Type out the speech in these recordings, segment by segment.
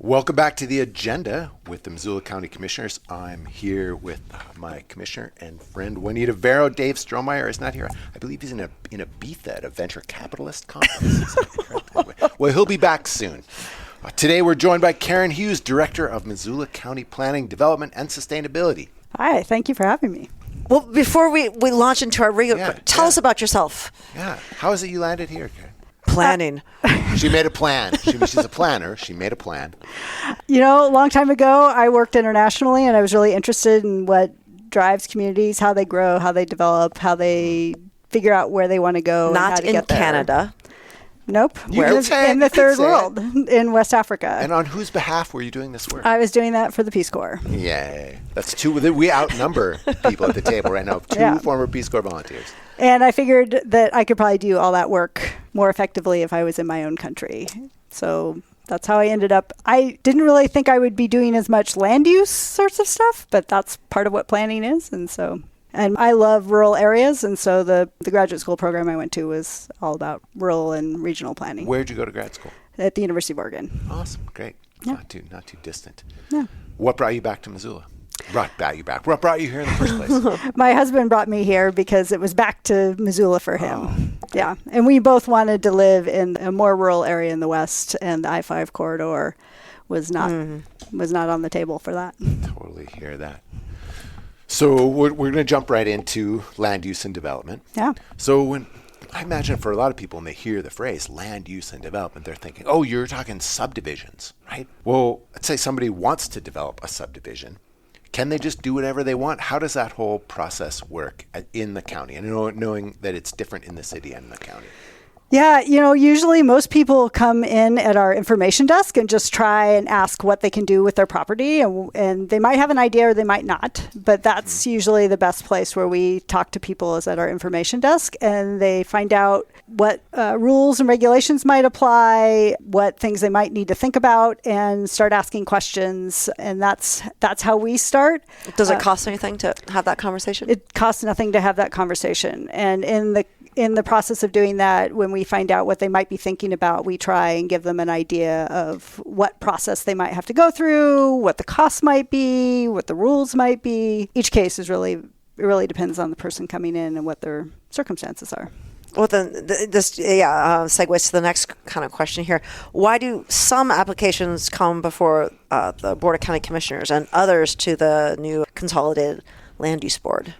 Welcome back to The Agenda with the Missoula County Commissioners. I'm here with my commissioner and friend Juanita Vero. Dave Strohmeyer is not here. I believe he's in Ibiza at a venture capitalist conference. Well, he'll be back soon. Today we're joined by Karen Hughes, Director of Missoula County Planning, Development, and Sustainability. Hi, thank you for having me. Well, before we launch into our regular, tell us about yourself. Yeah. How is it you landed here, Karen? Planning. She made a plan. She's a planner. She made a plan. You know, a long time ago, I worked internationally, and I was really interested in what drives communities, how they grow, how they develop, how they figure out where they want to go. Not and how to in get there. Canada. Nope. In the third world, in West Africa. And on whose behalf were you doing this work? I was doing that for the Peace Corps. Yay. That's two. We outnumber people at the table right now. Two former Peace Corps volunteers. And I figured that I could probably do all that work more effectively if I was in my own country. So that's how I ended up. I didn't really think I would be doing as much land use sorts of stuff, but that's part of what planning is. And I love rural areas, and so the graduate school program I went to was all about rural and regional planning. Where'd you go to grad school? At the University of Oregon. Awesome, great. Yeah. Not too distant. Yeah. What brought you back to Missoula? What brought you here in the first place? My husband brought me here because it was back to Missoula for him. Oh. Yeah, and we both wanted to live in a more rural area in the West, and the I-5 corridor was not on the table for that. Totally hear that. So we're going to jump right into land use and development. Yeah. So I imagine for a lot of people, when they hear the phrase land use and development, they're thinking, oh, you're talking subdivisions, right? Well, let's say somebody wants to develop a subdivision. Can they just do whatever they want? How does that whole process work in the county? And knowing that it's different in the city and the county. Yeah, usually most people come in at our information desk and just try and ask what they can do with their property. And they might have an idea or they might not. But that's usually the best place where we talk to people is at our information desk. And they find out what rules and regulations might apply, what things they might need to think about, and start asking questions. And that's how we start. Does it cost anything to have that conversation? It costs nothing to have that conversation. And in the process of doing that, when we find out what they might be thinking about, we try and give them an idea of what process they might have to go through, what the costs might be, what the rules might be. Each case it really depends on the person coming in and what their circumstances are. Well, then this segues to the next kind of question here. Why do some applications come before the Board of County Commissioners and others to the new Consolidated Land Use Board?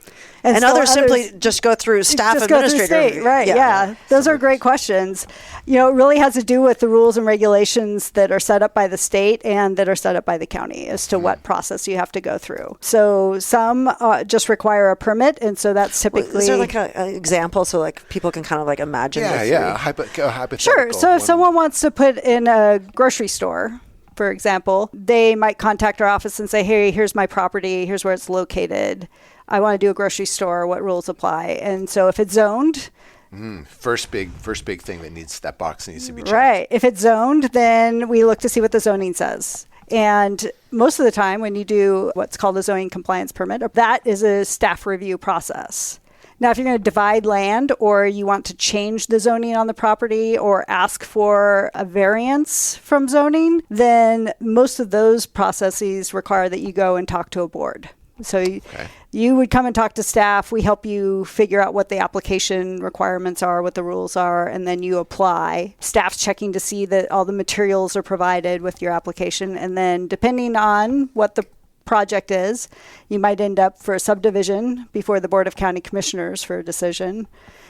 And others simply just go through staff administrator review. Right, yeah. Those are great questions. It really has to do with the rules and regulations that are set up by the state and that are set up by the county as to what process you have to go through. So some just require a permit, and so that's typically... Well, is there like an example so like people can kind of like imagine? Hypothetical. Sure. So if someone wants to put in a grocery store, for example, they might contact our office and say, hey, here's my property, here's where it's located. I want to do a grocery store. What rules apply? And so if it's zoned... First big thing that box needs to be checked. Right. If it's zoned, then we look to see what the zoning says. And most of the time when you do what's called a zoning compliance permit, that is a staff review process. Now, if you're going to divide land or you want to change the zoning on the property or ask for a variance from zoning, then most of those processes require that you go and talk to a board. So you would come and talk to staff. We help you figure out what the application requirements are, what the rules are, and then you apply. Staff's checking to see that all the materials are provided with your application. And then depending on what the project is, you might end up for a subdivision before the Board of County Commissioners for a decision.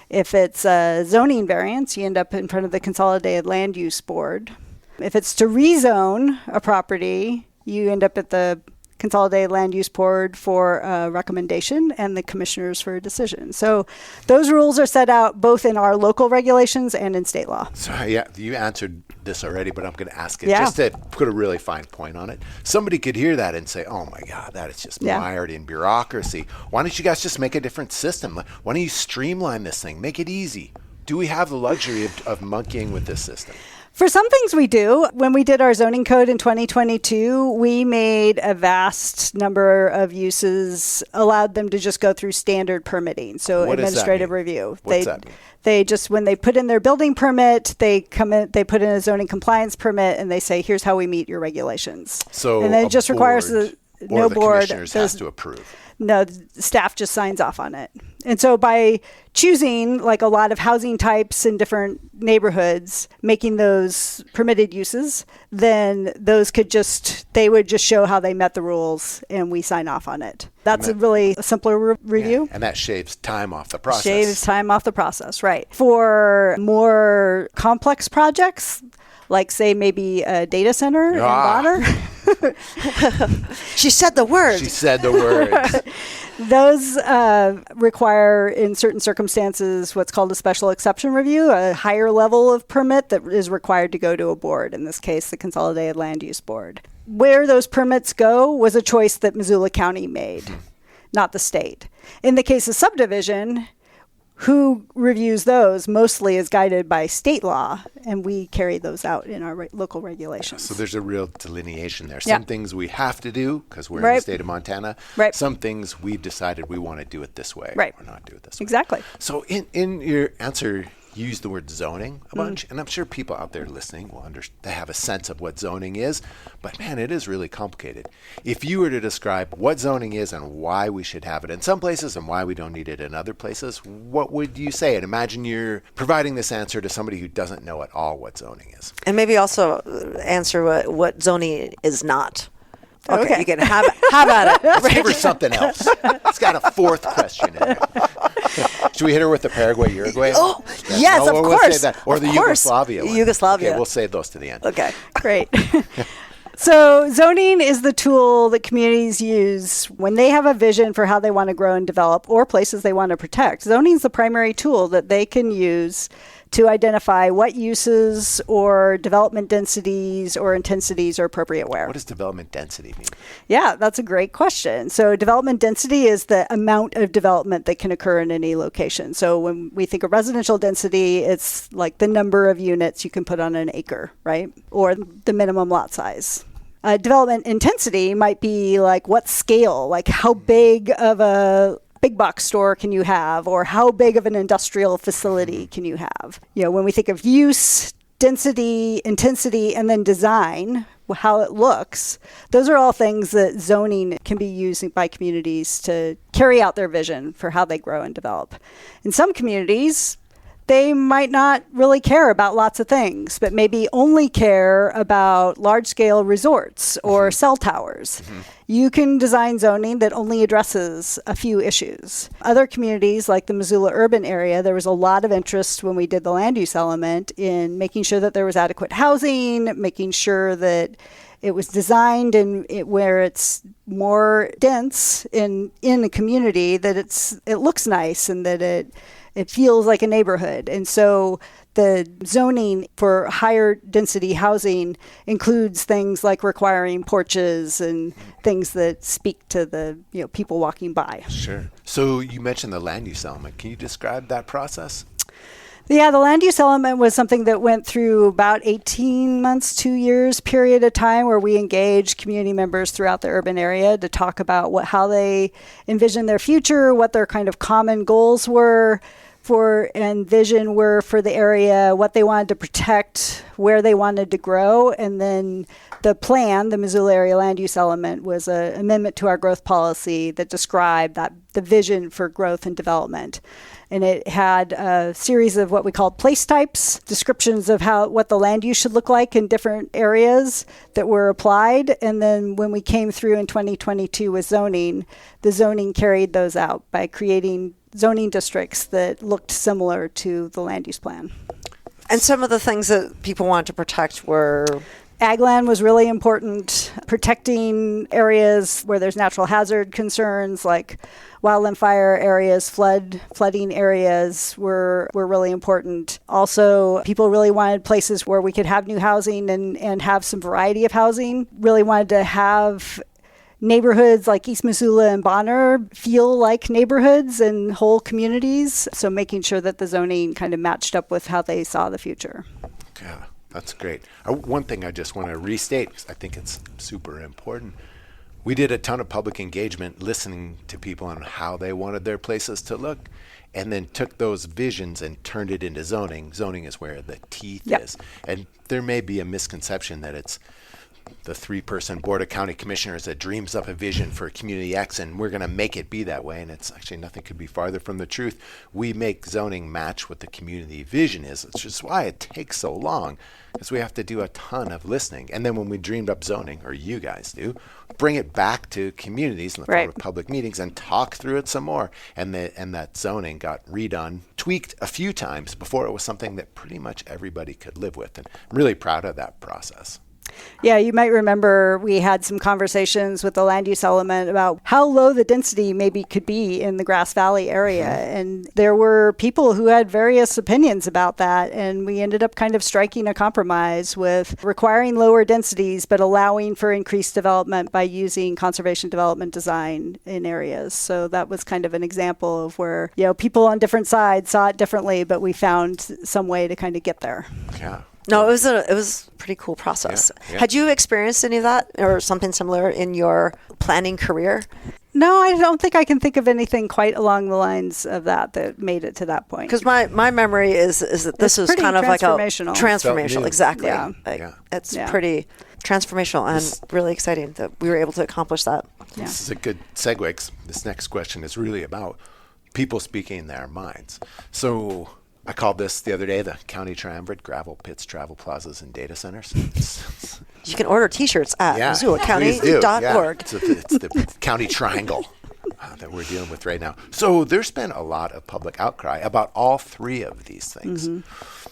If it's a zoning variance, you end up in front of the Consolidated Land Use Board. If it's to rezone a property, you end up at the Consolidated Land Use Board for a recommendation and the commissioners for a decision. So those rules are set out both in our local regulations and in state law. So you answered this already, but I'm going to ask it just to put a really fine point on it. Somebody could hear that and say, oh my God, that is just mired in bureaucracy. Why don't you guys just make a different system? Why don't you streamline this thing? Make it easy. Do we have the luxury of monkeying with this system? For some things we do. When we did our zoning code in 2022, we made a vast number of uses, allowed them to just go through standard permitting. So What does that administrative mean? review. What's that mean? They just, when they put in their building permit, they come in, they put in a zoning compliance permit, and they say, here's how we meet your regulations. So and then it just requires board no or the board commissioners has to approve. No, the staff just signs off on it. And so by choosing like a lot of housing types in different neighborhoods, making those permitted uses, then those they would just show how they met the rules and we sign off on it. That's a really simpler review. Yeah, and that shaves time off the process. Shaves time off the process, right. For more complex projects, like say maybe a data center in Bonner. She said the word. She said the words. Those require, in certain circumstances, what's called a special exception review, a higher level of permit that is required to go to a board, in this case, the Consolidated Land Use Board. Where those permits go was a choice that Missoula County made, not the state. In the case of subdivision, who reviews those mostly is guided by state law, and we carry those out in our local regulations. So there's a real delineation there. Yeah. Some things we have to do because we're in the state of Montana. Right. Some things we've decided we want to do it this way Right. or not do it this way. Exactly. So in your answer, you used the word zoning a bunch, and I'm sure people out there listening will they have a sense of what zoning is, but man, it is really complicated. If you were to describe what zoning is and why we should have it in some places and why we don't need it in other places, what would you say? And imagine you're providing this answer to somebody who doesn't know at all what zoning is. And maybe also answer what zoning is not. Okay. You can have at it. Let's give her something else. It's got a fourth question in there. Should we hit her with the Paraguay, Uruguay? Oh, yes, of we'll course. save that. Or the Of course. Yugoslavia one. Yugoslavia. Okay, we'll save those to the end. Okay. Great. So zoning is the tool that communities use when they have a vision for how they want to grow and develop or places they want to protect. Zoning is the primary tool that they can use to identify what uses or development densities or intensities are appropriate where. What does development density mean? Yeah, that's a great question. So development density is the amount of development that can occur in any location. So when we think of residential density, it's like the number of units you can put on an acre, right? Or the minimum lot size. Development intensity might be like what scale, like how big of a big box store can you have, or how big of an industrial facility can you have? You know, when we think of use, density, intensity, and then design, how it looks, those are all things that zoning can be used by communities to carry out their vision for how they grow and develop. In some communities, they might not really care about lots of things, but maybe only care about large-scale resorts or cell towers. You can design zoning that only addresses a few issues. Other communities, like the Missoula urban area, there was a lot of interest when we did the land use element in making sure that there was adequate housing, making sure that it was designed where it's more dense in a community, that it looks nice and that it feels like a neighborhood. And so the zoning for higher density housing includes things like requiring porches and things that speak to the people walking by. Sure. So you mentioned the land use element. Can you describe that process? Yeah, the land use element was something that went through about 18 months, 2 years period of time where we engaged community members throughout the urban area to talk about how they envision their future, what their kind of common goals were and vision were for the area, what they wanted to protect, where they wanted to grow. And then the plan, the Missoula Area Land Use Element, was an amendment to our growth policy that described the vision for growth and development. And it had a series of what we called place types, descriptions of what the land use should look like in different areas that were applied. And then when we came through in 2022 with zoning, the zoning carried those out by creating zoning districts that looked similar to the land use plan. And some of the things that people wanted to protect were... Ag land was really important. Protecting areas where there's natural hazard concerns like wildland fire areas, flooding areas were really important. Also, people really wanted places where we could have new housing and have some variety of housing. Really wanted to have neighborhoods like East Missoula and Bonner feel like neighborhoods and whole communities. So making sure that the zoning kind of matched up with how they saw the future. Yeah. That's great. One thing I just want to restate, because I think it's super important. We did a ton of public engagement listening to people on how they wanted their places to look, and then took those visions and turned it into zoning. Zoning is where the teeth is. And there may be a misconception that it's the 3-person board of county commissioners that dreams up a vision for community X and we're going to make it be that way. And it's actually nothing could be farther from the truth. We make zoning match what the community vision is. It's just why it takes so long, because we have to do a ton of listening. And then when we dreamed up zoning, or you guys do, bring it back to communities in the form of public meetings and talk through it some more. And that zoning got redone, tweaked a few times before it was something that pretty much everybody could live with. And I'm really proud of that process. Yeah, you might remember we had some conversations with the land use element about how low the density maybe could be in the Grass Valley area. And there were people who had various opinions about that. And we ended up kind of striking a compromise with requiring lower densities, but allowing for increased development by using conservation development design in areas. So that was kind of an example of where, people on different sides saw it differently, but we found some way to kind of get there. Yeah. No, it was a pretty cool process. Yeah. Had you experienced any of that or something similar in your planning career? No, I don't think I can think of anything quite along the lines of that made it to that point. Because my memory is that this is kind of like a transformational. Exactly. Yeah. It's pretty transformational and really exciting that we were able to accomplish that. Yeah. This is a good segue. This next question is really about people speaking their minds. So I called this the other day the County Triumvirate: gravel pits, travel plazas, and data centers. You can order T-shirts at MissoulaCounty.org. It's the County Triangle that we're dealing with right now. So there's been a lot of public outcry about all three of these things. Mm-hmm.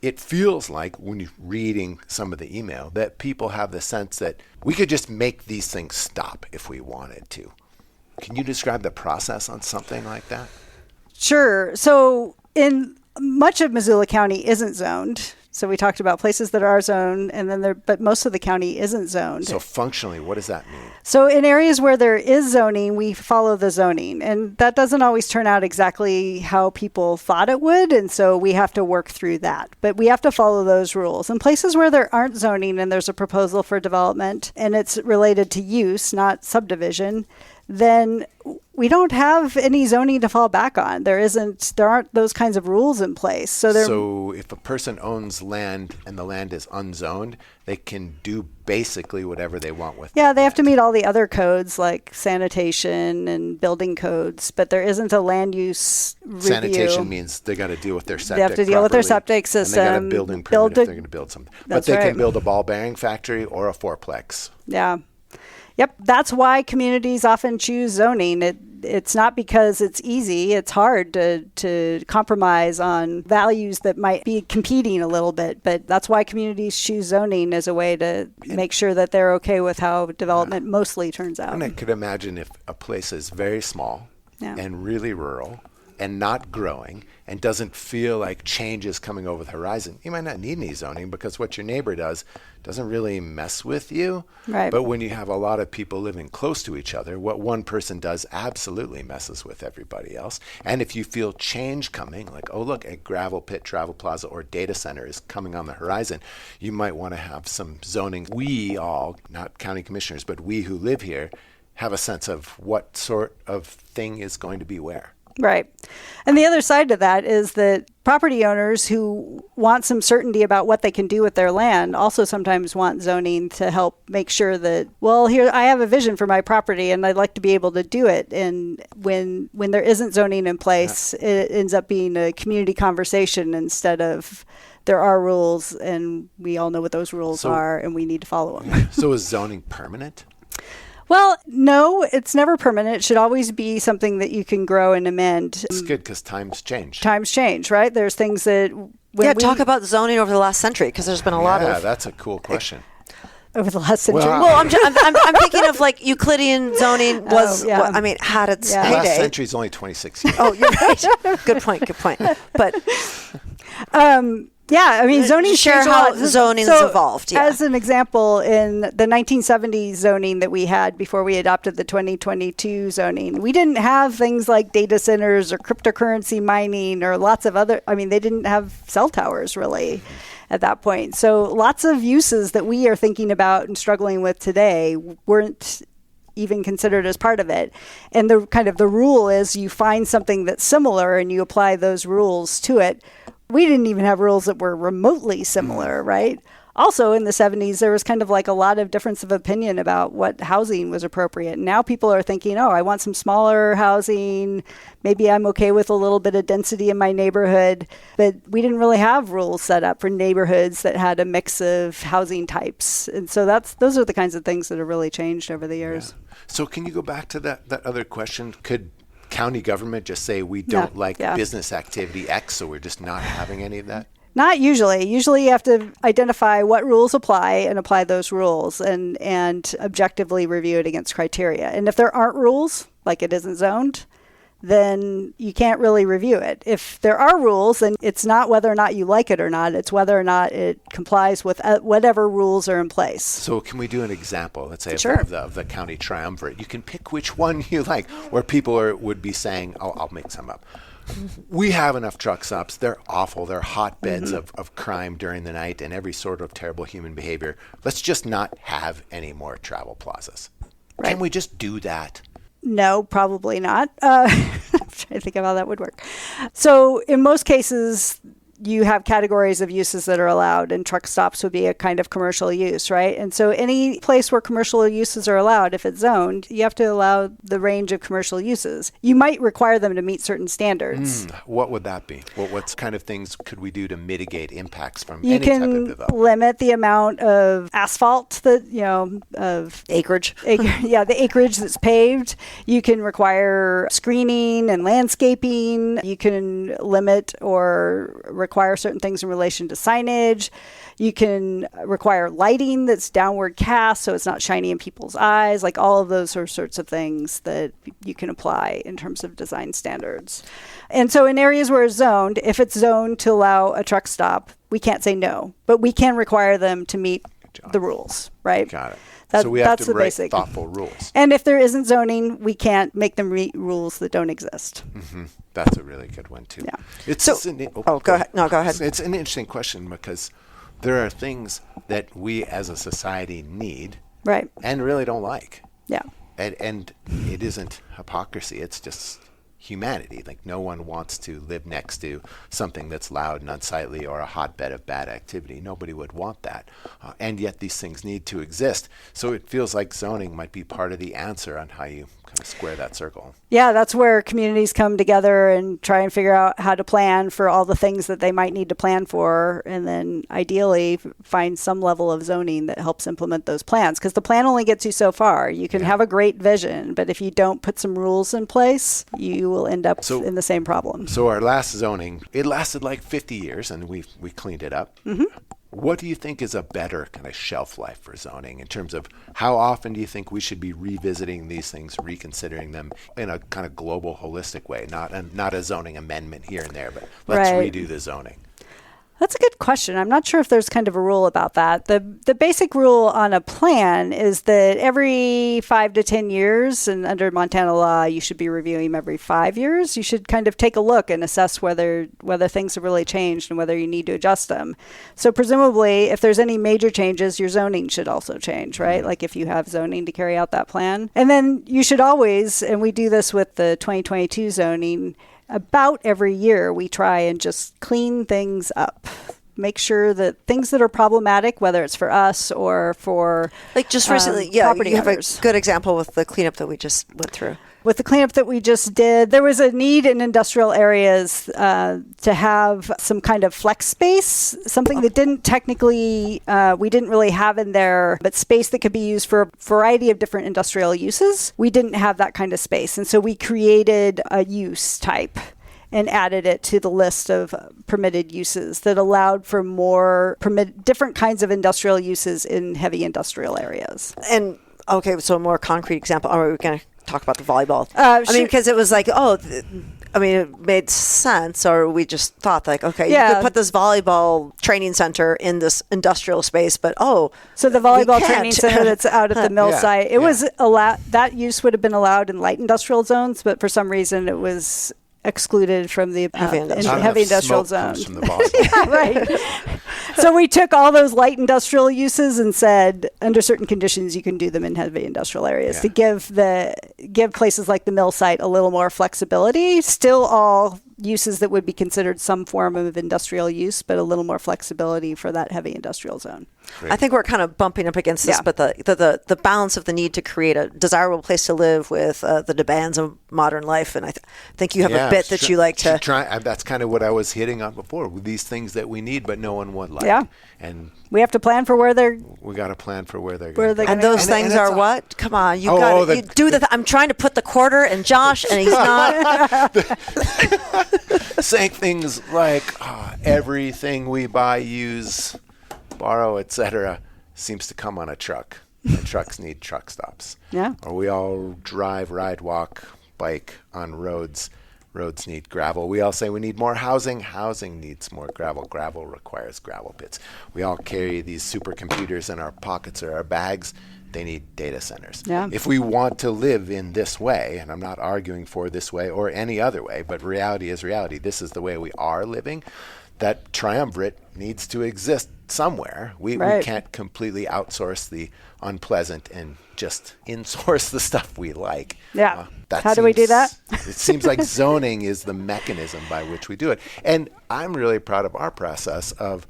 It feels like, when you're reading some of the email, that people have the sense that we could just make these things stop if we wanted to. Can you describe the process on something like that? Sure. So much of Missoula County isn't zoned. So we talked about places that are zoned, but most of the county isn't zoned. So functionally, what does that mean? So in areas where there is zoning, we follow the zoning. And that doesn't always turn out exactly how people thought it would. And so we have to work through that. But we have to follow those rules. In places where there aren't zoning and there's a proposal for development and it's related to use, not subdivision, then we don't have any zoning to fall back on. There aren't those kinds of rules in place. So if a person owns land and the land is unzoned, they can do basically whatever they want with it. Yeah, they have to meet all the other codes like sanitation and building codes, but there isn't a land use review. Sanitation means they got to deal with their septic. They have to deal with their septic system. And they got a building permit if they're going to build something. But they can build a ball bearing factory or a fourplex. Yeah. Yep, that's why communities often choose zoning. It's not because it's easy. It's hard to compromise on values that might be competing a little bit, but that's why communities choose zoning as a way to make sure that they're okay with how development mostly turns out. And I could imagine if a place is very small and really rural and not growing and doesn't feel like change is coming over the horizon, you might not need any zoning because what your neighbor does doesn't really mess with you. Right. But when you have a lot of people living close to each other, what one person does absolutely messes with everybody else. And if you feel change coming, like, oh, look, a gravel pit, travel plaza, or data center is coming on the horizon, you might want to have some zoning. We all, not county commissioners, but we who live here, have a sense of what sort of thing is going to be where. Right. And the other side to that is that property owners who want some certainty about what they can do with their land also sometimes want zoning to help make sure that, well, here I have a vision for my property and I'd like to be able to do it. And when there isn't zoning in place, it ends up being a community conversation instead of there are rules and we all know what those rules are and we need to follow them. So is zoning permanent? Well, no, it's never permanent. It should always be something that you can grow and amend. It's good because times change. Times change, right? There's things that... talk about zoning over the last century because there's been a lot of... Yeah, that's a cool question. Over the last century? Well, I'm thinking of like Euclidean zoning was, had its heyday. The last century is only 26 years. Oh, you're right. Good point. But... zoning share how zoning's evolved. Yeah. As an example, in the 1970s zoning that we had before we adopted the 2022 zoning, we didn't have things like data centers or cryptocurrency mining or lots of other, they didn't have cell towers really. at that point. So lots of uses that we are thinking about and struggling with today weren't even considered as part of it. And the rule is you find something that's similar and you apply those rules to it. We didn't even have rules that were remotely similar, right? Also, in the 70s, there was kind of like a lot of difference of opinion about what housing was appropriate. Now people are thinking, I want some smaller housing. Maybe I'm okay with a little bit of density in my neighborhood. But we didn't really have rules set up for neighborhoods that had a mix of housing types. And so those are the kinds of things that have really changed over the years. Yeah. So can you go back to that other question? Could county government just say we don't like business activity X, so we're just not having any of that? Not usually. Usually you have to identify what rules apply and apply those rules and objectively review it against criteria. And if there aren't rules, like it isn't zoned, then you can't really review it. If there are rules, then it's not whether or not you like it or not. It's whether or not it complies with whatever rules are in place. So can we do an example, let's say, Sure. of the county triumvirate? You can pick which one you like, where people would be saying, I'll make some up. We have enough truck stops. They're awful. They're hotbeds of crime during the night and every sort of terrible human behavior. Let's just not have any more travel plazas. Right. Can we just do that? No, probably not. I'm trying to think of how that would work. So in most cases, you have categories of uses that are allowed, and truck stops would be a kind of commercial use, right? And so any place where commercial uses are allowed, if it's zoned, you have to allow the range of commercial uses. You might require them to meet certain standards. What would that be? What kind of things could we do to mitigate impacts from any type of You can development? limit the amount of asphalt that, of Acreage. the acreage that's paved. You can require screening and landscaping. You can limit or require certain things in relation to signage. You can require lighting that's downward cast so it's not shiny in people's eyes, like all of those sorts of things that you can apply in terms of design standards. And so in areas where it's zoned, if it's zoned to allow a truck stop, we can't say no, but we can require them to meet the rules, right? Got it. That, So we have that's to the write basic. thoughtful rules. And if there isn't zoning, we can't make them meet rules that don't exist. That's a really good one, too. Yeah. It's So- go go ahead. No, go ahead. It's an interesting question because there are things that we as a society need Right. and really don't like. Yeah. And it isn't hypocrisy. It's just humanity. Like no one wants to live next to something that's loud and unsightly or a hotbed of bad activity. Nobody would want that. And yet these things need to exist. So it feels like zoning might be part of the answer on how you kind of square that circle. Yeah, that's where communities come together and try and figure out how to plan for all the things that they might need to plan for, and then ideally find some level of zoning that helps implement those plans. Because the plan only gets you so far. You can have a great vision, but if you don't put some rules in place, you will end up in the same problem. So our last zoning, it lasted like 50 years, and we cleaned it up. What do you think is a better kind of shelf life for zoning in terms of how often do you think we should be revisiting these things, reconsidering them in a kind of global, holistic way, not a zoning amendment here and there, but let's redo the zoning? That's a good question. I'm not sure if there's kind of a rule about that. The basic rule on a plan is that every 5 to 10 years, and under Montana law, you should be reviewing them every 5 years. You should kind of take a look and assess whether things have really changed and whether you need to adjust them. So presumably, if there's any major changes, your zoning should also change, right? Like if you have zoning to carry out that plan. And then you should always, and we do this with the 2022 zoning, about every year we try and just clean things up. Make sure that things that are problematic, whether it's for us or for Like just recently, property you have owners. a good example with the cleanup that we just went through. With the cleanup that we just did, there was a need in industrial areas to have some kind of flex space, something that didn't technically, we didn't really have in there, but space that could be used for a variety of different industrial uses. We didn't have that kind of space. And so we created a use type and added it to the list of permitted uses that allowed for more different kinds of industrial uses in heavy industrial areas. And okay, so a more concrete example. Are we going to talk about the volleyball? Sure. Because it was like, it made sense, or we just thought like, okay, you could put this volleyball training center in this industrial space, but so the volleyball we can't. training center that's out at the mill site, was allowed. That use would have been allowed in light industrial zones, but for some reason it was excluded from the Heavy industrial. Not heavy enough industrial smoke zone. comes from the bottom. Yeah, right. So we took all those light industrial uses and said, under certain conditions, you can do them in heavy industrial areas to give places like the mill site a little more flexibility. Still all uses that would be considered some form of industrial use, but a little more flexibility for that heavy industrial zone. I think we're kind of bumping up against this, but the balance of the need to create a desirable place to live with the demands of modern life, and I think you have a bit that you like to try. That's kind of what I was hitting on before, with these things that we need, but no one would like. Yeah. And we have to plan for where they're. We got to plan for where they're going. And those things are what? Come on, you got to do the. I'm trying to put the quarter in Josh, and he's not. Saying things like everything we buy, use, borrow, etc., seems to come on a truck. And trucks need truck stops. Yeah. Or we all drive, ride, walk, bike on roads. Roads need gravel. We all say we need more housing. Housing needs more gravel. Gravel requires gravel pits. We all carry these supercomputers in our pockets or our bags. They need data centers. Yeah. If we want to live in this way, and I'm not arguing for this way or any other way, but reality is reality. This is the way we are living. That triumvirate needs to exist somewhere. We can't completely outsource the unpleasant and just insource the stuff we like. Yeah. How do we do that? It seems like zoning is the mechanism by which we do it. And I'm really proud of our process of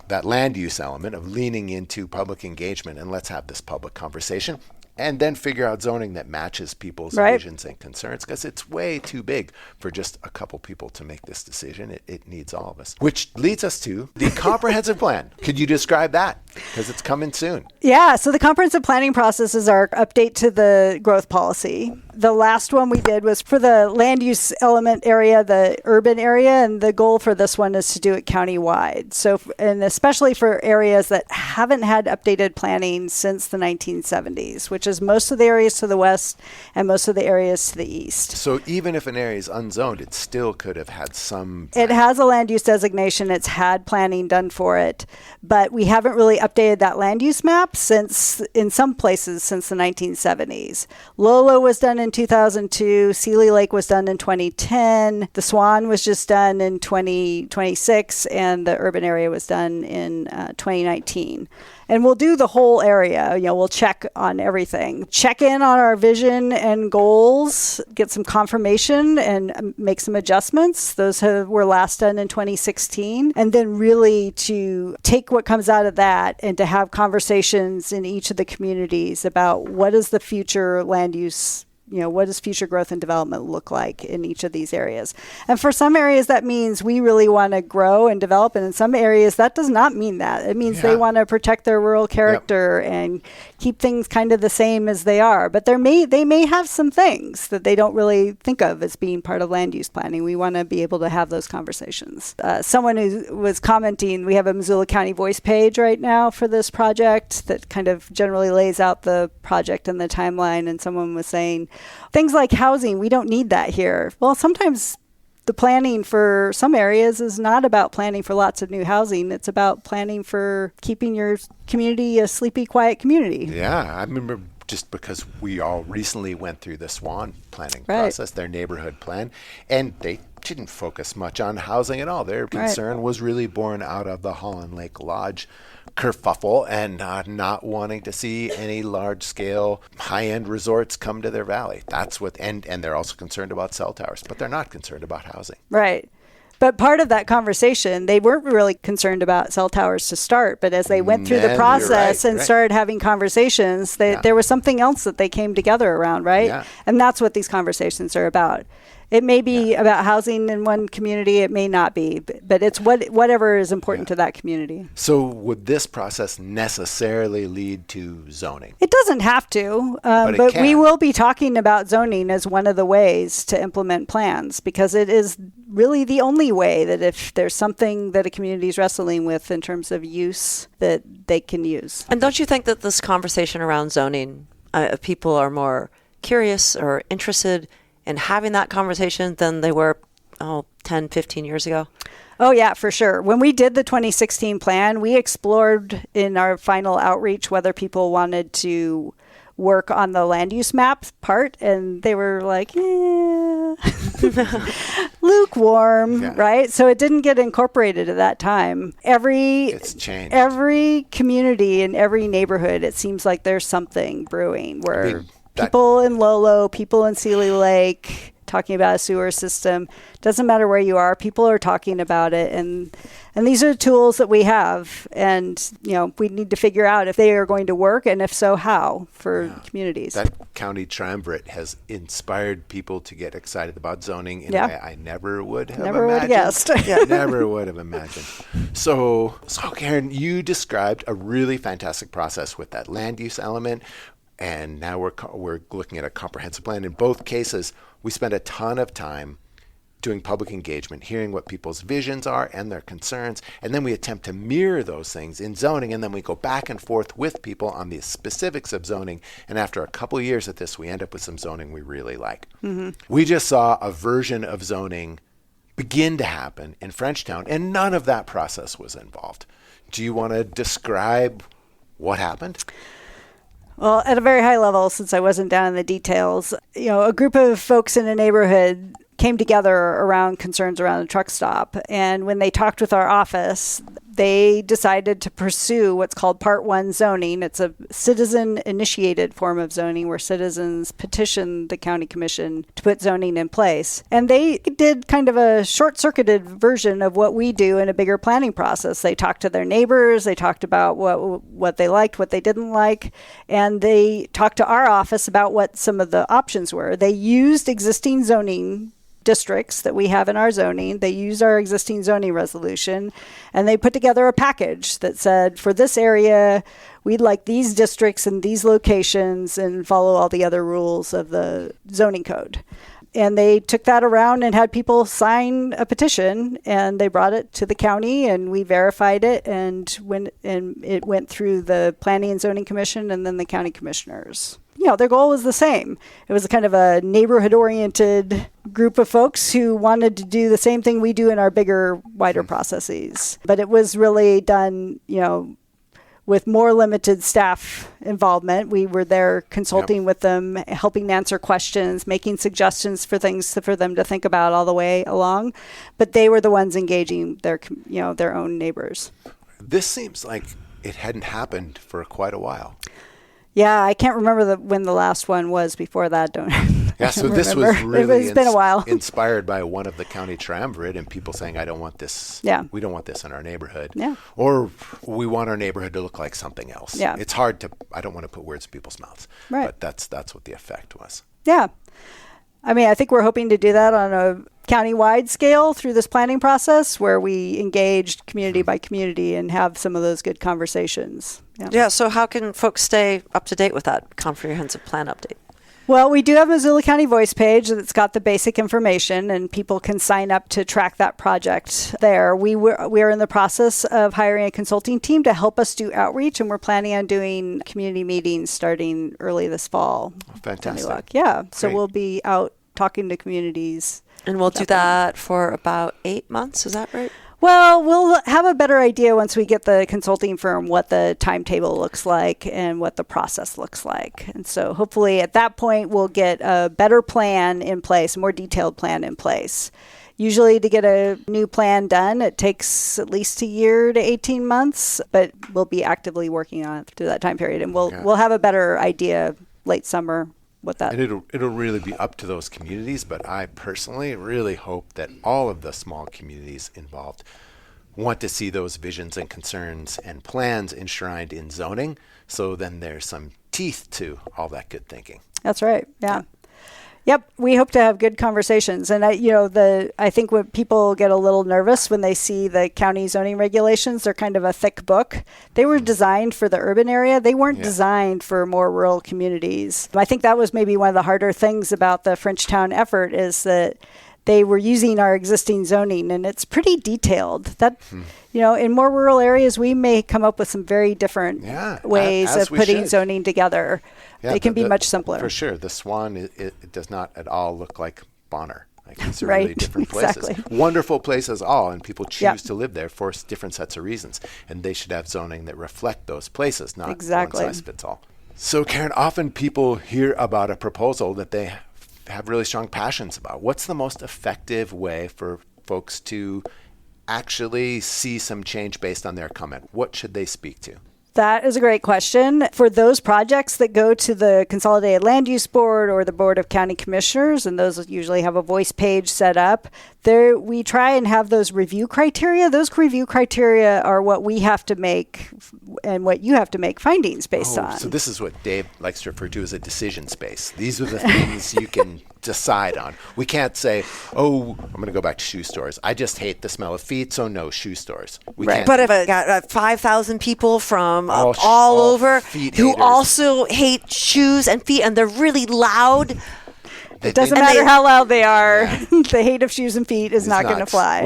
that land use element of leaning into public engagement and let's have this public conversation and then figure out zoning that matches people's visions and concerns, because it's way too big for just a couple people to make this decision. It needs all of us. Which leads us to the comprehensive plan. Could you describe that? Because it's coming soon. Yeah, so the comprehensive planning process is our update to the growth policy. The last one we did was for the land use element area, the urban area, and the goal for this one is to do it countywide. So, and especially for areas that haven't had updated planning since the 1970s, which is most of the areas to the west and most of the areas to the east. So even if an area is unzoned, it still could have had some... It has a land use designation. It's had planning done for it, but we haven't really updated that land use map since, in some places, since the 1970s. Lolo was done in 2002. Sealy Lake was done in 2010. The Swan was just done in 2026, and the urban area was done in 2019. And we'll do the whole area. We'll check on everything. Check in on our vision and goals, get some confirmation and make some adjustments. Those were last done in 2016. And then really to take what comes out of that and to have conversations in each of the communities about what is the future land use, what does future growth and development look like in each of these areas? And for some areas, that means we really want to grow and develop. And in some areas, that does not mean that. It means they want to protect their rural character and keep things kind of the same as they are. But they may have some things that they don't really think of as being part of land use planning. We want to be able to have those conversations. Someone who was commenting, we have a Missoula County voice page right now for this project that kind of generally lays out the project and the timeline. And someone was saying, things like housing, we don't need that here. Well, sometimes the planning for some areas is not about planning for lots of new housing. It's about planning for keeping your community a sleepy, quiet community. Yeah, I remember just because we all recently went through the SWAN planning process, their neighborhood plan, and they didn't focus much on housing at all. Their concern was really born out of the Holland Lake Lodge kerfuffle and not wanting to see any large-scale high-end resorts come to their valley. That's what, and they're also concerned about cell towers, but they're not concerned about housing. Right. But part of that conversation, they weren't really concerned about cell towers to start, but as they went through the process and started having conversations, there was something else that they came together around, right? Yeah. And that's what these conversations are about. It may be about housing in one community, it may not be, but it's whatever is important to that community. So would this process necessarily lead to zoning? It doesn't have to, but we will be talking about zoning as one of the ways to implement plans, because it is really the only way that if there's something that a community is wrestling with in terms of use, that they can use. And don't you think that this conversation around zoning, people are more curious or interested in having that conversation than they were 10, 15 years ago? Oh, yeah, for sure. When we did the 2016 plan, we explored in our final outreach whether people wanted to work on the land use map part, and they were like, yeah. lukewarm, Yeah. right? So it didn't get incorporated at that time. It's changed. Every community in every neighborhood, it seems like there's something brewing where that- people in Lolo, people in Sealy Lake, talking about a sewer system. Doesn't matter where you are, people are talking about it, and these are tools that we have, and we need to figure out if they are going to work, and if so, how for communities. That county triumvirate has inspired people to get excited about zoning in a way I never would have Never would have imagined. guessed. Never would have imagined. So Karen, you described a really fantastic process with that land use element, and now we're looking at a comprehensive plan. In both cases, we spend a ton of time doing public engagement, hearing what people's visions are and their concerns, and then we attempt to mirror those things in zoning, and then we go back and forth with people on the specifics of zoning, and after a couple of years at this, we end up with some zoning we really like. Mm-hmm. We just saw a version of zoning begin to happen in Frenchtown, and none of that process was involved. Do you want to describe what happened? Well, at a very high level, since I wasn't down in the details, a group of folks in a neighborhood came together around concerns around the truck stop. And when they talked with our office, they decided to pursue what's called Part 1 zoning. It's a citizen-initiated form of zoning where citizens petition the county commission to put zoning in place. And they did kind of a short-circuited version of what we do in a bigger planning process. They talked to their neighbors, they talked about what they liked, what they didn't like, and they talked to our office about what some of the options were. They used existing zoning districts that we have in our zoning. They used our existing zoning resolution, and they put together a package that said, for this area, we'd like these districts and these locations and follow all the other rules of the zoning code. And they took that around and had people sign a petition, and they brought it to the county, and we verified it, and it went through the Planning and Zoning Commission and then the county commissioners. Their goal was the same. It was kind of a neighborhood-oriented group of folks who wanted to do the same thing we do in our bigger, wider processes. But it was really done, with more limited staff involvement. We were there consulting with them, helping answer questions, making suggestions for things for them to think about all the way along. But they were the ones engaging their own neighbors. This seems like it hadn't happened for quite a while. Yeah, I can't remember when the last one was before that. Yeah, so this was really it's been a while. Inspired by one of the county triumvirate and people saying, I don't want this. Yeah. We don't want this in our neighborhood. Yeah. Or we want our neighborhood to look like something else. Yeah. It's hard I don't want to put words in people's mouths. Right. But that's what the effect was. Yeah. I mean, I think we're hoping to do that on a county-wide scale through this planning process where we engage community by community and have some of those good conversations. Yeah, so how can folks stay up to date with that comprehensive plan update? Well, we do have a Missoula County voice page that's got the basic information, and people can sign up to track that project there. We are in the process of hiring a consulting team to help us do outreach, and we're planning on doing community meetings starting early this fall. Fantastic. Yeah, so Great. we'll be out talking to communities. And we'll do that for about 8 months, is that right? Well, we'll have a better idea once we get the consulting firm what the timetable looks like and what the process looks like. And so hopefully at that point, we'll get a better plan in place, a more detailed plan in place. Usually to get a new plan done, it takes at least a year to 18 months, but we'll be actively working on it through that time period. And we'll have a better idea late summer. And it'll really be up to those communities, but I personally really hope that all of the small communities involved want to see those visions and concerns and plans enshrined in zoning, so then there's some teeth to all that good thinking. That's right. Yeah. Yep, we hope to have good conversations. And I think when people get a little nervous when they see the county zoning regulations, they're kind of a thick book. They were designed for the urban area. They weren't designed for more rural communities. I think that was maybe one of the harder things about the Frenchtown effort is that they were using our existing zoning, and it's pretty detailed. That in more rural areas, we may come up with some very different ways of putting zoning together. Yeah, they can be much simpler. For sure. The Swan, it does not at all look like Bonner. Like these are really different places. Exactly. Wonderful places all, and people choose to live there for different sets of reasons. And they should have zoning that reflect those places, not one size fits all. So Karen, often people hear about a proposal that they have really strong passions about. What's the most effective way for folks to actually see some change based on their comment? What should they speak to? That is a great question. For those projects that go to the Consolidated Land Use Board or the Board of County Commissioners, and those usually have a voice page set up, there we try and have those review criteria. Those review criteria are what we have to make and what you have to make findings based on. So this is what Dave likes to refer to as a decision space. These are the things you can decide on. We can't say, oh, I'm going to go back to shoe stores. I just hate the smell of feet, so no shoe stores. We can't. But if I got 5,000 people from all all over feet who haters. also hate shoes and feet, and they're really loud. It doesn't matter how loud they are. Yeah. The hate of shoes and feet is It's not going to fly.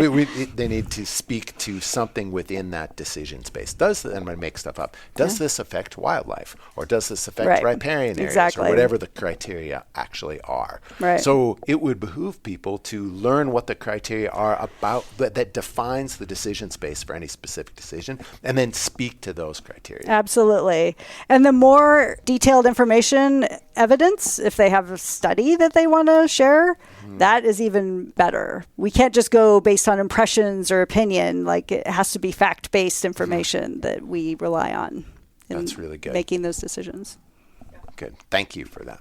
They need to speak to something within that decision space. And I'm going to make stuff up. Does this affect wildlife? Or does this affect riparian areas? Or whatever the criteria actually are. Right. So it would behoove people to learn what the criteria are about that defines the decision space for any specific decision, and then speak to those criteria. Absolutely. And the more detailed information, evidence, if they have a study that they want to share, that is even better. We can't just go based on impressions or opinion. Like, it has to be fact-based information that we rely on in That's really good. making those decisions. Good. Thank you for that.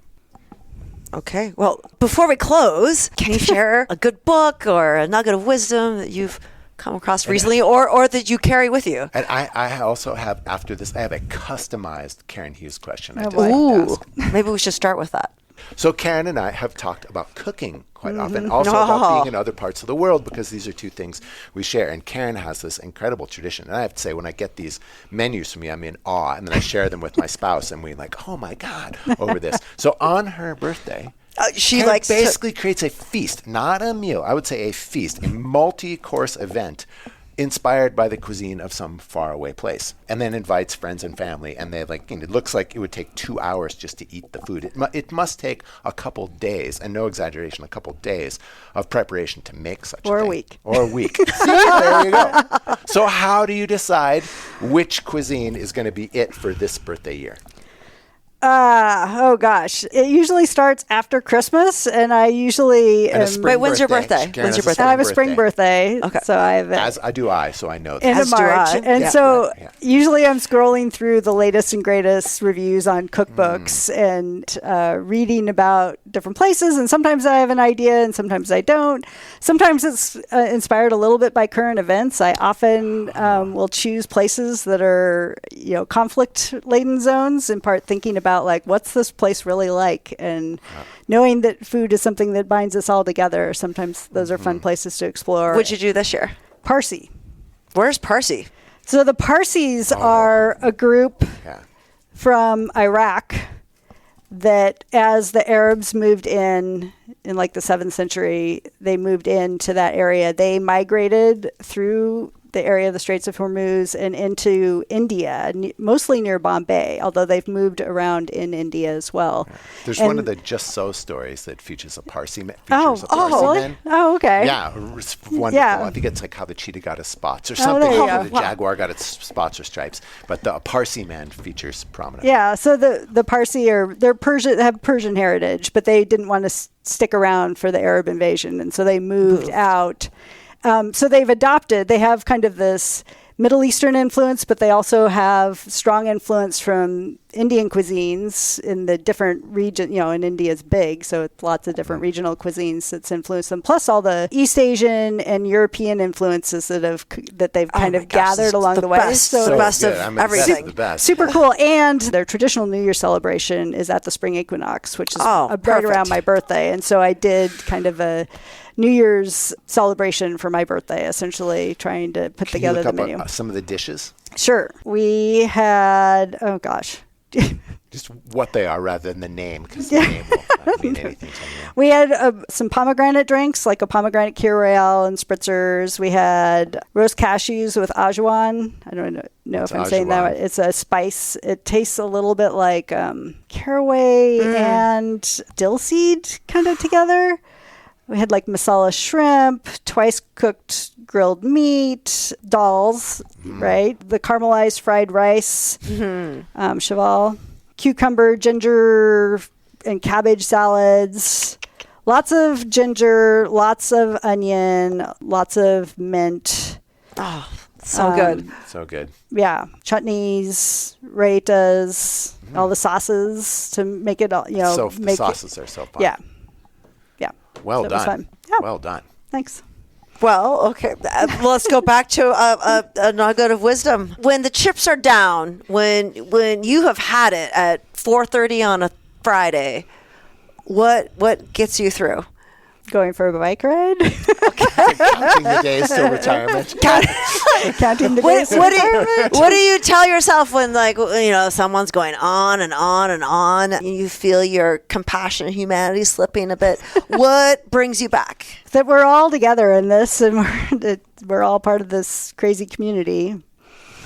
Okay. Well, before we close, can you share a good book or a nugget of wisdom that you've come across recently or that you carry with you? And I also have, after this, I have a customized Karen Hughes question I'd boy. like to ask. Maybe we should start with that. So Karen and I have talked about cooking quite often, also about being in other parts of the world, because these are two things we share. And Karen has this incredible tradition. And I have to say, when I get these menus from you, I'm in awe. And then I share them with my spouse, and we're like, oh my God, over this. So on her birthday, she Karen basically creates a feast, not a meal. I would say a feast, a multi-course event inspired by the cuisine of some faraway place, and then invites friends and family. And they it looks like it would take 2 hours just to eat the food. It must take a couple days, and no exaggeration, a couple days of preparation to make such a thing. Or a week. Or a week. See, there you go. So how do you decide which cuisine is going to be it for this birthday year? Oh gosh. It usually starts after Christmas, and I usually Wait, when's your birthday? Karen When's your birthday? I have a spring birthday. Okay. So I have As I do, so I know that. end of As do March. I. And Yeah, so right, yeah. usually I'm scrolling through the latest and greatest reviews on cookbooks and reading about different places. And sometimes I have an idea and sometimes I don't. Sometimes it's inspired a little bit by current events. I often will choose places that are, conflict-laden zones, in part thinking about what's this place really like, and knowing that food is something that binds us all together. Sometimes those are fun places to explore. What'd you do this year? Parsi. Where's Parsi? So the Parsis are a group from Iraq that, as the Arabs moved in the 7th century, they moved into that area. They migrated through the area of the Straits of Hormuz and into India, mostly near Bombay, although they've moved around in India as well. There's one of the Just So stories that features a Parsi man. Really? Oh, okay. Yeah, it's wonderful. Yeah. I think it's like how the cheetah got its spots or something, there you or go. the jaguar got its spots or stripes. But the Parsi man features prominently. Yeah, so the Parsi they're Persian, have Persian heritage, but they didn't want to stick around for the Arab invasion, and so they moved out. So they have kind of this Middle Eastern influence, but they also have strong influence from Indian cuisines in the different region. And India's big, so it's lots of different regional cuisines that's influenced them, plus all the East Asian and European influences that they've kind of gathered along the way. Best, so the best of everything. The best. Super cool. And their traditional New Year celebration is at the spring equinox, which is right around my birthday. And so I did kind of a New Year's celebration for my birthday, essentially trying to put together the menu. Some of the dishes? Sure. We had, Just what they are rather than the name, because the name will not mean anything to me. We had some pomegranate drinks, like a pomegranate Kir Royale and spritzers. We had roast cashews with ajuan. I don't know if I'm saying that right. It's a spice. It tastes a little bit like caraway and dill seed kind of together. We had masala shrimp, twice cooked grilled meat, dals, right? The caramelized fried rice, cheval, cucumber, ginger, and cabbage salads, Lots of ginger, lots of onion, lots of mint. Oh, so good. So good. Yeah, chutneys, raitas, all the sauces to make it all, So make sauces are so fun. Yeah. Well That was done. fun. Yeah. Well done. Thanks. Well, okay. Let's go back to a nugget of wisdom. When the chips are down, when you have had it at 4:30 on a Friday, what gets you through? Going for a bike ride. Counting the days till retirement. Counting the What, days. what do you tell yourself when, like, someone's going on and on and on, and you feel your compassion and humanity slipping a bit? What brings you back? That we're all together in this, and we're all part of this crazy community.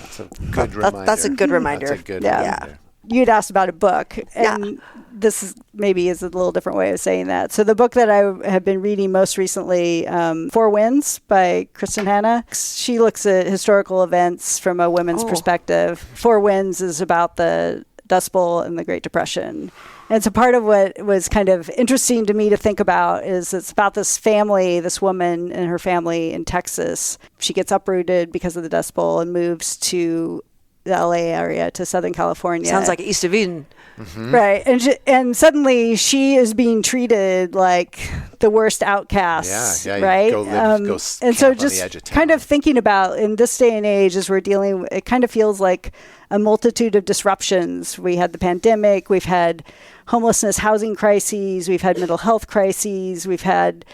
That's a good reminder. That's a good reminder. That's a good Yeah. reminder. You'd asked about a book, and this is maybe is a little different way of saying that. So the book that I have been reading most recently, Four Winds by Kristen Hanna. She looks at historical events from a women's perspective. Four Winds is about the Dust Bowl and the Great Depression. And so part of what was kind of interesting to me to think about is it's about this family, this woman and her family in Texas. She gets uprooted because of the Dust Bowl and moves to the LA area, to Southern California. Sounds like East of Eden. Mm-hmm. Right. And suddenly she is being treated like the worst outcasts. Yeah. Right. Go and camp so on the just edge of town. kind of thinking about in this day and age as we're dealing, it kind of feels like a multitude of disruptions. We had the pandemic, we've had homelessness, housing crises, we've had mental health crises, we've had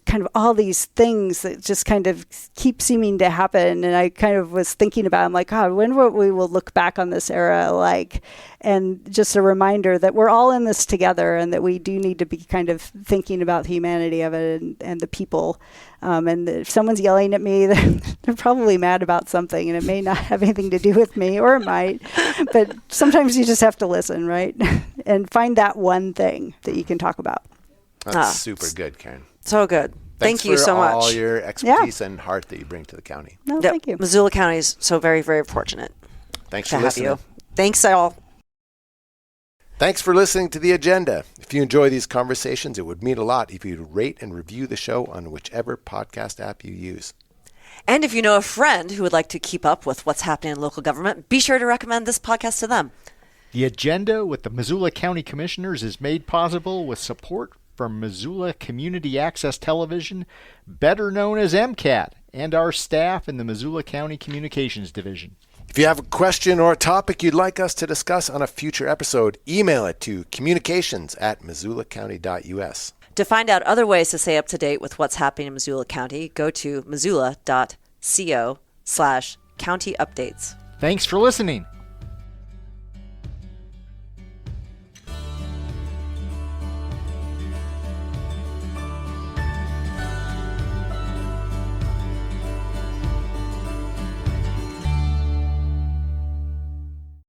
kind of all these things that just kind of keep seeming to happen. And I kind of was thinking about, I'm like, God, when we will look back on this era like, and just a reminder that we're all in this together and that we do need to be kind of thinking about the humanity of it and the people. And if someone's yelling at me, they're probably mad about something, and it may not have anything to do with me, or it might. But sometimes you just have to listen, right? And find that one thing that you can talk about. That's super good, Karen. So good. Thanks Thank you so much. for all your expertise and heart that you bring to the county. No, Yep. thank you. Missoula County is so very, very fortunate Thanks to for have listening. you. Thanks, all. Thanks for listening to The Agenda. If you enjoy these conversations, it would mean a lot if you'd rate and review the show on whichever podcast app you use. And if you know a friend who would like to keep up with what's happening in local government, be sure to recommend this podcast to them. The Agenda with the Missoula County Commissioners is made possible with support from Missoula Community Access Television, better known as MCAT, and our staff in the Missoula County Communications Division. If you have a question or a topic you'd like us to discuss on a future episode, email it to communications@missoulacounty.us. To find out other ways to stay up to date with what's happening in Missoula County, go to missoula.co/county updates. Thanks for listening.